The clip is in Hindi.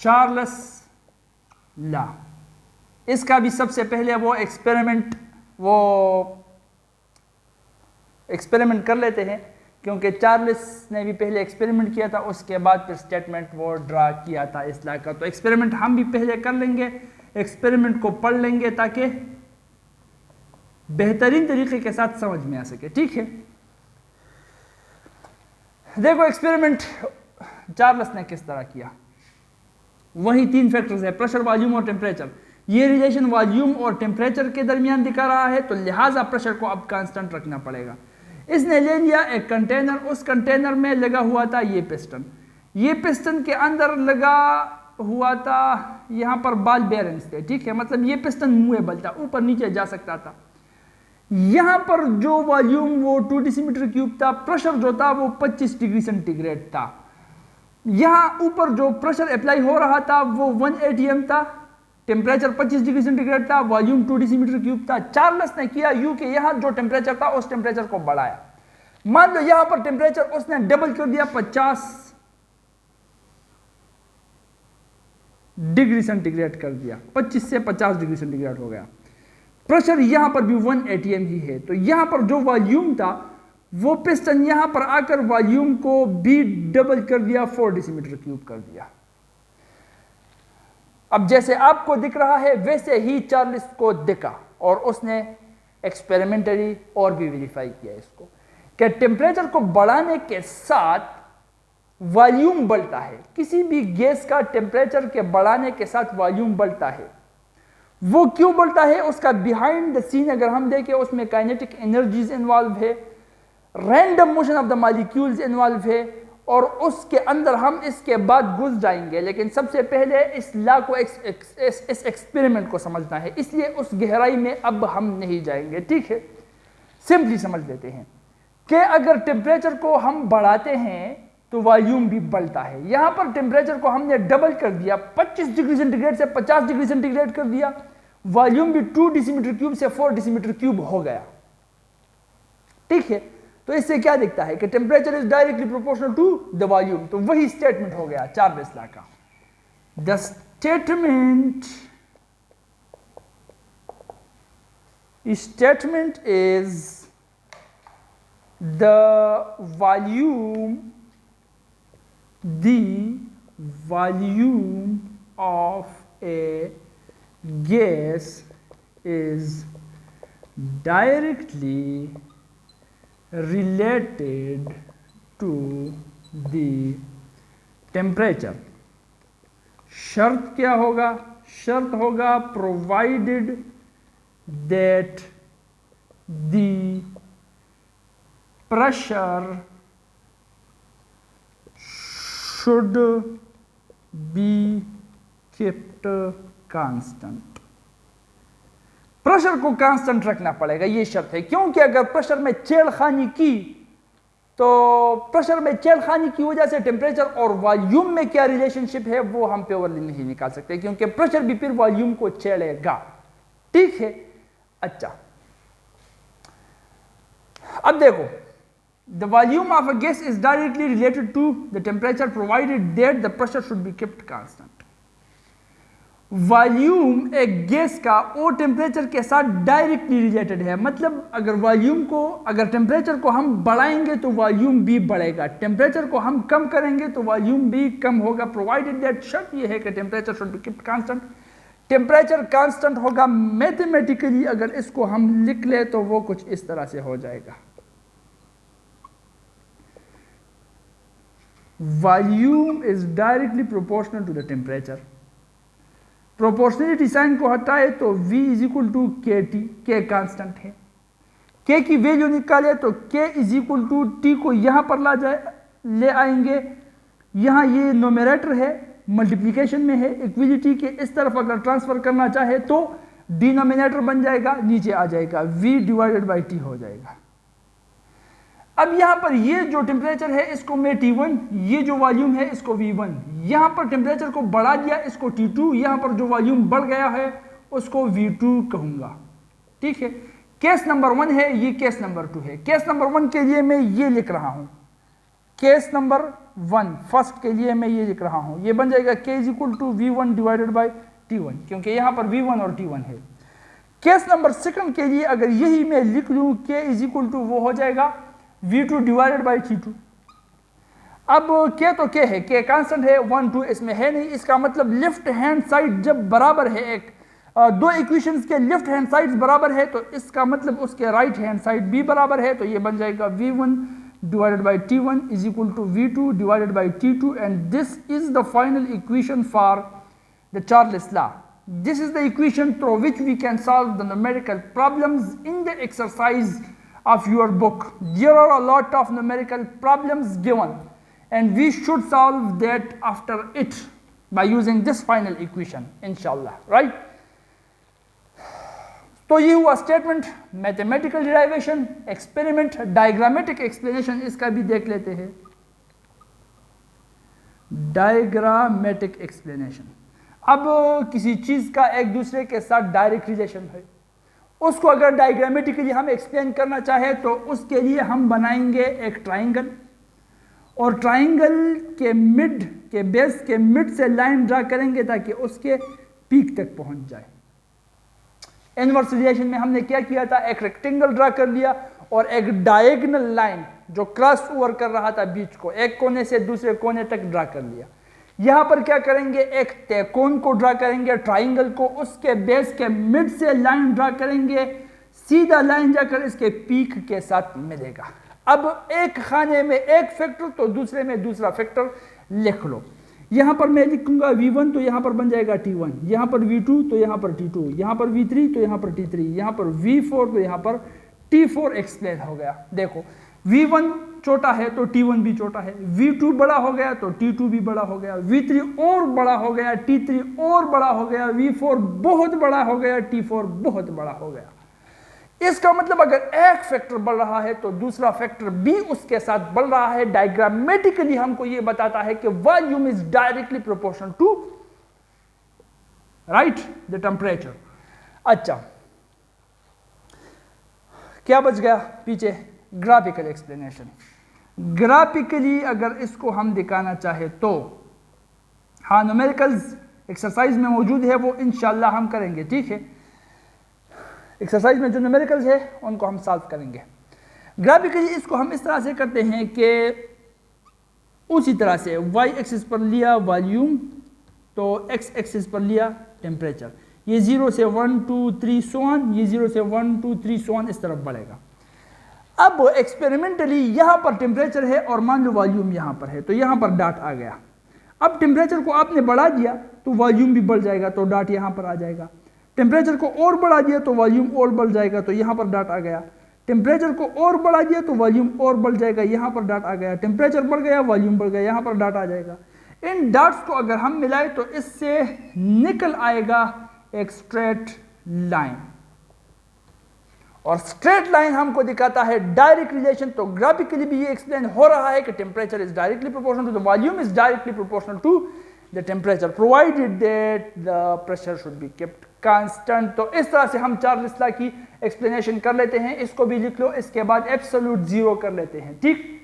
Charles law. इसका भी सबसे पहले वो एक्सपेरिमेंट कर लेते हैं, क्योंकि चार्ल्स ने भी पहले एक्सपेरिमेंट किया था, उसके बाद फिर स्टेटमेंट वो ड्रा किया था इस लॉ का। तो एक्सपेरिमेंट हम भी पहले कर लेंगे, एक्सपेरिमेंट को पढ़ लेंगे ताकि बेहतरीन तरीके के साथ समझ में आ सके। ठीक है, देखो एक्सपेरिमेंट चार्ल्स ने किस तरह किया। वही 3 फैक्टर्स है, प्रेशर, वॉल्यूम और टेम्परेचर। ये रिलेशन वॉल्यूम और टेम्परेचर के दरमियान दिखा रहा है, तो लिहाजा प्रेशर को अब कांस्टेंट रखना पड़ेगा। इसने ले लिया एक कंटेनर, उस कंटेनर में लगा हुआ था ये पिस्टन, ये पिस्टन के अंदर लगा हुआ था, यहां पर बॉल बेयरिंग्स थे। ठीक है, मतलब ये पिस्टन मूवेबल था, ऊपर नीचे जा सकता था। यहां पर जो वॉल्यूम वो 2 डेसीमीटर क्यूब था, प्रेशर जो था वो 25 डिग्री सेंटीग्रेड था। यहां ऊपर जो प्रेशर अप्लाई हो रहा था वो 1 atm था, टेम्परेचर 25 डिग्री सेंटीग्रेड था, वॉल्यूम 2 डेसीमीटर क्यूब था। चार्ल्स ने किया यूं कि यहां जो टेम्परेचर था उस टेम्परेचर को बढ़ाया। मान लो यहां पर टेम्परेचर उसने डबल कर दिया, 50 डिग्री सेंटीग्रेड कर दिया, 25 से 50 डिग्री सेंटीग्रेड हो गया। प्रेशर यहां पर भी 1 atm ही है, तो यहां पर जो वॉल्यूम था वो पिस्टन यहां पर आकर वॉल्यूम को भी डबल कर दिया, 4 डेसीमीटर क्यूब कर दिया। अब जैसे आपको दिख रहा है वैसे ही चार्ल्स को दिखा, और उसने एक्सपेरिमेंटली और भी वेरीफाई किया इसको कि टेम्परेचर को बढ़ाने के साथ वॉल्यूम बढ़ता है। किसी भी गैस का टेम्परेचर के बढ़ाने के साथ वॉल्यूम बढ़ता है। वो क्यों बढ़ता है, उसका बिहाइंड द सीन अगर हम देखें, उसमें काइनेटिक एनर्जीज इन्वॉल्व है, random motion of the molecules involve है, और उसके अंदर हम इसके बाद घुस जाएंगे। लेकिन सबसे पहले इस लॉ को, इस एक्सपेरिमेंट को समझना है, इसलिए उस गहराई में अब हम नहीं जाएंगे। ठीक है, सिंपली समझ लेते हैं कि अगर टेम्परेचर को हम बढ़ाते हैं तो वॉल्यूम भी बढ़ता है। यहां पर टेम्परेचर को हमने डबल कर दिया, 25 डिग्री सेंटीग्रेड से 50 डिग्री सेंटीग्रेड कर दिया, वॉल्यूम भी 2 डेसीमीटर क्यूब से 4 डेसीमीटर क्यूब हो गया। ठीक है, तो इससे क्या दिखता है कि temperature is directly proportional to the volume. तो वही स्टेटमेंट हो गया चार्ल्स लॉ का। The statement is the volume of a gas is directly related to the temperature। शर्त क्या होगा, शर्त होगा provided that the pressure should be kept constant। Pressure को कांस्टेंट रखना पड़ेगा, ये शर्त है। क्योंकि अगर प्रेशर में छेड़खानी की तो प्रेशर में छेड़खानी की वजह से टेम्परेचर और वॉल्यूम में क्या रिलेशनशिप है वो हम प्योरली नहीं निकाल सकते, क्योंकि प्रेशर भी फिर वॉल्यूम को छेड़ेगा। ठीक है, अच्छा अब देखो, the volume of a gas is directly related to the temperature provided that the pressure should be kept constant. Volume एक गैस का वो टेम्परेचर के साथ डायरेक्टली रिलेटेड है। मतलब अगर टेम्परेचर को हम बढ़ाएंगे तो वॉल्यूम भी बढ़ेगा, टेम्परेचर को हम कम करेंगे तो वॉल्यूम भी कम होगा, प्रोवाइडेड दैट। शर्त ये है कि temperature should be kept constant. Temperature constant होगा मैथमेटिकली, अगर इसको हम लिख ले तो वो कुछ इस तरह से हो जाएगा, volume is directly proportional to the temperature. Proportionality sign को हटाए तो V is equal to K T, K constant है। K की वैल्यू निकाले तो K is equal to T को यहां पर ले आएंगे, यहां ये नोमेरेटर है, मल्टीप्लिकेशन में है, इक्विलिटी के इस तरफ अगर ट्रांसफर करना चाहे तो डिनोमिनेटर बन जाएगा, नीचे आ जाएगा, V डिवाइडेड बाई टी हो जाएगा। अब यहां पर ये जो टेम्परेचर है इसको मैं T1, ये जो वॉल्यूम है इसको V1, यहां पर टेम्परेचर को बढ़ा दिया इसको T2, यहां पर जो वॉल्यूम बढ़ गया है उसको V2 कहूंगा। ठीक है, केस नंबर 1 है, ये केस नंबर 2 है। केस नंबर 1 के लिए मैं ये लिख रहा हूं केस नंबर 1 फर्स्ट के लिए मैं ये लिख रहा हूं, ये बन जाएगा k is equal to V1 divided by T1, क्योंकि यहां पर V1 और T1 है। केस नंबर सेकंड के लिए अगर यही मैं लिख लूं k इज इक्वल टू वो हो जाएगा V2 डिवाइडेड बाई T2। अब k तो k है, k कांस्टेंट है, 1 2 इसमें है नहीं, इसका मतलब लेफ्ट हैंड साइड जब बराबर है, एक दो इक्वेशंस के लेफ्ट हैंड साइड बराबर है तो इसका मतलब उसके राइट हैंड साइड भी बराबर है, तो ये बन जाएगा V1 divided by T1 is equal to V2 divided by T2, and this is the final equation for the Charles law. This is the equation through which we can solve the numerical problems in the exercise of your book. There are a lot of numerical problems given, and we should solve that after it by using this final equation, inshallah, right? तो ये हुआ statement, mathematical derivation, experiment, diagrammatic explanation, इसका भी देख लेते हैं। डायग्रामेटिक एक्सप्लेनेशन, अब किसी चीज का एक दूसरे के साथ डायरेक्ट रिलेशन है, उसको अगर डायग्रामेटिकली हम एक्सप्लेन करना चाहे तो उसके लिए हम बनाएंगे एक ट्राइंगल, और ट्राइंगल के मिड के बेस के मिड से लाइन ड्रा करेंगे ताकि उसके पीक तक पहुंच जाए। इनवर्स रिलेशन में हमने क्या किया था, एक रेक्टेंगल ड्रा कर लिया और एक डायगोनल लाइन जो क्रॉस ओवर कर रहा था बीच को, एक कोने से दूसरे कोने तक ड्रा कर लिया। यहां पर क्या करेंगे, एक त्रिकोण को ड्रा करेंगे, ट्राइंगल को, उसके बेस के मिड से लाइन ड्रा करेंगे, सीधा लाइन जाकर इसके पीक के साथ मिलेगा। अब एक खाने में एक फैक्टर तो दूसरे में दूसरा फैक्टर लिख लो। यहां पर मैं लिखूंगा V1 तो यहां पर बन जाएगा T1, यहां पर V2 तो यहां पर T2, यहां पर V3 तो यहां पर T3, यहां पर V4 तो यहां पर T4 एक्सप्लेन हो गया। देखो V1 छोटा है तो T1 भी छोटा है, V2 बड़ा हो गया तो T2 भी बड़ा हो गया, V3 और बड़ा हो गया, T3 और बड़ा हो गया, V4 बहुत बड़ा हो गया, T4 बहुत बड़ा हो गया। इसका मतलब अगर एक फैक्टर बढ़ रहा है तो दूसरा फैक्टर भी उसके साथ बढ़ रहा है। डायग्रामेटिकली हमको यह बताता है कि volume is directly proportional to right the temperature. अच्छा, क्या बच गया पीछे, ग्राफिकल एक्सप्लेनेशन। ग्राफिकली अगर इसको हम दिखाना चाहे तो हाँ, न्यूमेरिकल्स एक्सरसाइज में मौजूद है, वो इंशाल्लाह हम करेंगे, ठीक है। एक्सरसाइज में जो न्यूमेरिकल्स है उनको हम सॉल्व करेंगे। ग्राफिकली इसको हम इस तरह से करते हैं कि उसी तरह से y एक्सिस पर लिया वॉल्यूम, तो x एक्सिस पर लिया टेम्परेचर, ये 0 से 1 2 3 सो ऑन, ये 0 से 1 2 3 सो ऑन इस तरफ बढ़ेगा। अब एक्सपेरिमेंटली यहां पर टेम्परेचर है और मान लो वॉल्यूम यहां पर है, तो यहां पर डॉट आ गया। अब टेम्परेचर को आपने बढ़ा दिया तो वॉल्यूम भी बढ़ जाएगा, तो डॉट यहां पर आ जाएगा। टेम्परेचर को और बढ़ा दिया तो वॉल्यूम और बढ़ जाएगा, तो यहां पर डॉट आ गया। टेम्परेचर को और बढ़ा दिया तो वॉल्यूम और बढ़ जाएगा, यहां पर डॉट आ गया। टेम्परेचर बढ़ गया, वॉल्यूम बढ़ गया, यहां पर डॉट आ जाएगा। इन डॉट्स को अगर हम मिलाएं तो इससे निकल आएगा एक स्ट्रेट लाइन, और स्ट्रेट लाइन हमको दिखाता है डायरेक्ट रिलेशन। तो ग्राफिकली भी ये एक्सप्लेन हो रहा है कि temperature is directly proportional to the volume is directly proportional to the temperature provided that the pressure should be kept constant. तो इस तरह से हम चार्ल्स लॉ की एक्सप्लेनेशन कर लेते हैं। इसको भी लिख लो, इसके बाद एब्सोल्यूट जीरो कर लेते हैं, ठीक।